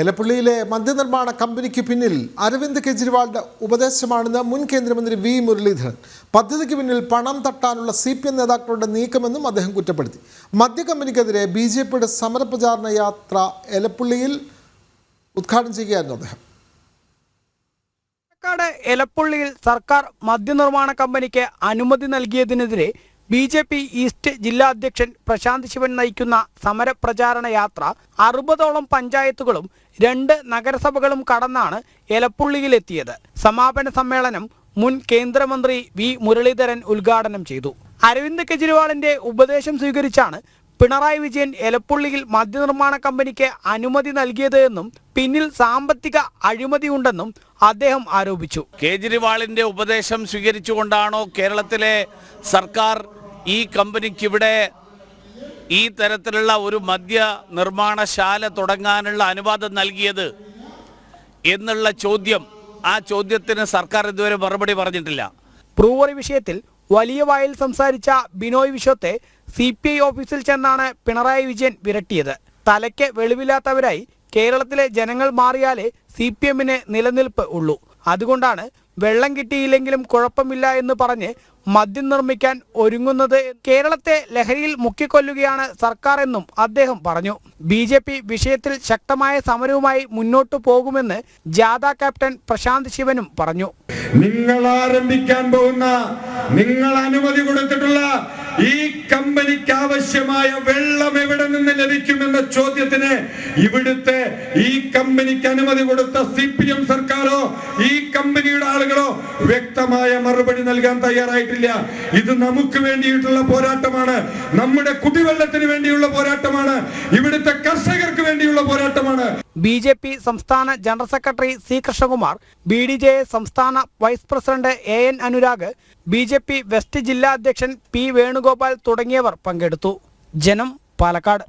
എലപ്പുള്ളിയിലെ മദ്യനിർമ്മാണ കമ്പനിക്ക് പിന്നിൽ അരവിന്ദ് കെജ്രിവാളിന്റെ ഉപദേശമാണെന്ന് മുൻ കേന്ദ്രമന്ത്രി വി മുരളീധരൻ. പദ്ധതിക്ക് പിന്നിൽ പണം തട്ടാനുള്ള CPM നേതാക്കളുടെ നീക്കമെന്നും അദ്ദേഹം കുറ്റപ്പെടുത്തി. മദ്യക്കമ്പനിക്കെതിരെ BJPയുടെ സമരപ്രചാരണ യാത്ര എലപ്പുള്ളിയിൽ ഉദ്ഘാടനം ചെയ്യുകയായിരുന്നു അദ്ദേഹം. എലപ്പുള്ളിയിൽ സർക്കാർ മദ്യനിർമ്മാണ കമ്പനിക്ക് അനുമതി നൽകിയതിനെതിരെ BJP ഈസ്റ്റ് ജില്ലാ അധ്യക്ഷൻ പ്രശാന്ത് ശിവൻ നയിക്കുന്ന സമരപ്രചാരണ യാത്ര 60ഓളം പഞ്ചായത്തുകളും 2 നഗരസഭകളും കടന്നാണ് എലപ്പുള്ളിയിലെത്തിയത്. സമാപന സമ്മേളനം മുൻ കേന്ദ്രമന്ത്രി വി മുരളീധരൻ ഉദ്ഘാടനം ചെയ്തു. അരവിന്ദ് കെജ്രിവാളിന്റെ ഉപദേശം സ്വീകരിച്ചാണ് പിണറായി വിജയൻ എലപ്പുള്ളിയിൽ മദ്യനിർമ്മാണ കമ്പനിക്ക് അനുമതി നൽകിയത് എന്നും പിന്നിൽ സാമ്പത്തിക അഴിമതിയുണ്ടെന്നും അദ്ദേഹം ആരോപിച്ചു. കേജ്രിവാളിന്റെ ഉപദേശം സ്വീകരിച്ചുകൊണ്ടാണോ കേരളത്തിലെ സർക്കാർ ഈ കമ്പനിക്കിവിടെ ഈ തരത്തിലുള്ള ഒരു മദ്യ നിർമ്മാണശാല തുടങ്ങാനുള്ള അനുവാദം നൽകിയത് എന്നുള്ള ചോദ്യം, ആ ചോദ്യത്തിന് സർക്കാർ ഇതുവരെ മറുപടി പറഞ്ഞിട്ടില്ല. ബ്രൂവറി വിഷയത്തിൽ വലിയ വായിൽ സംസാരിച്ച ബിനോയ് വിശ്വത്തെ CPI ഓഫീസിൽ ചെന്നാണ് പിണറായി വിജയൻ വിരട്ടിയത്. തലയ്ക്ക് വെളിവില്ലാത്തവരായി കേരളത്തിലെ ജനങ്ങൾ മാറിയാലേ CPMന് നിലനിൽപ്പ് ഉള്ളൂ. അതുകൊണ്ടാണ് വെള്ളം കിട്ടിയില്ലെങ്കിലും കുഴപ്പമില്ല എന്ന് പറഞ്ഞ് മദ്യം നിർമ്മിക്കാൻ ഒരുങ്ങുന്നത്. കേരളത്തെ ലഹരിയിൽ മുക്കിക്കൊല്ലുകയാണ് സർക്കാർ എന്നും അദ്ദേഹം പറഞ്ഞു. BJP വിഷയത്തിൽ ശക്തമായ സമരവുമായി മുന്നോട്ടു പോകുമെന്ന് ജാഥ ക്യാപ്റ്റൻ പ്രശാന്ത് ശിവനും പറഞ്ഞു. നിങ്ങൾ ആരംഭിക്കാൻ പോകുന്ന, നിങ്ങൾ അനുമതി കൊടുത്തിട്ടുള്ള ഈ കമ്പനിക്ക് ആവശ്യമായ വെള്ളം എവിടെ നിന്ന് ലഭിക്കുമെന്ന ചോദ്യത്തിന് ഇവിടുത്തെ ഈ കമ്പനിക്ക് അനുമതി കൊടുത്ത CPM സർക്കാരോ ഈ കമ്പനിയുടെ ആളുകളോ വ്യക്തമായ മറുപടി നൽകാൻ തയ്യാറായിട്ടില്ല. ഇത് നമുക്ക് വേണ്ടിയിട്ടുള്ള പോരാട്ടമാണ്, നമ്മുടെ കുടിവെള്ളത്തിന് വേണ്ടിയുള്ള പോരാട്ടമാണ്, ഇവിടുത്തെ കർഷകർക്ക് വേണ്ടിയുള്ള പോരാട്ടമാണ്. BJP സംസ്ഥാന general secretary C Krishnakumar, BDJS സംസ്ഥാന vice president AN Anurag, BJP west ജില്ലാ അധ്യക്ഷൻ P വേണുഗോപാൽ തുടങ്ങിയവർ പങ്കെടുത്തു. ജനം, പാലക്കാട്.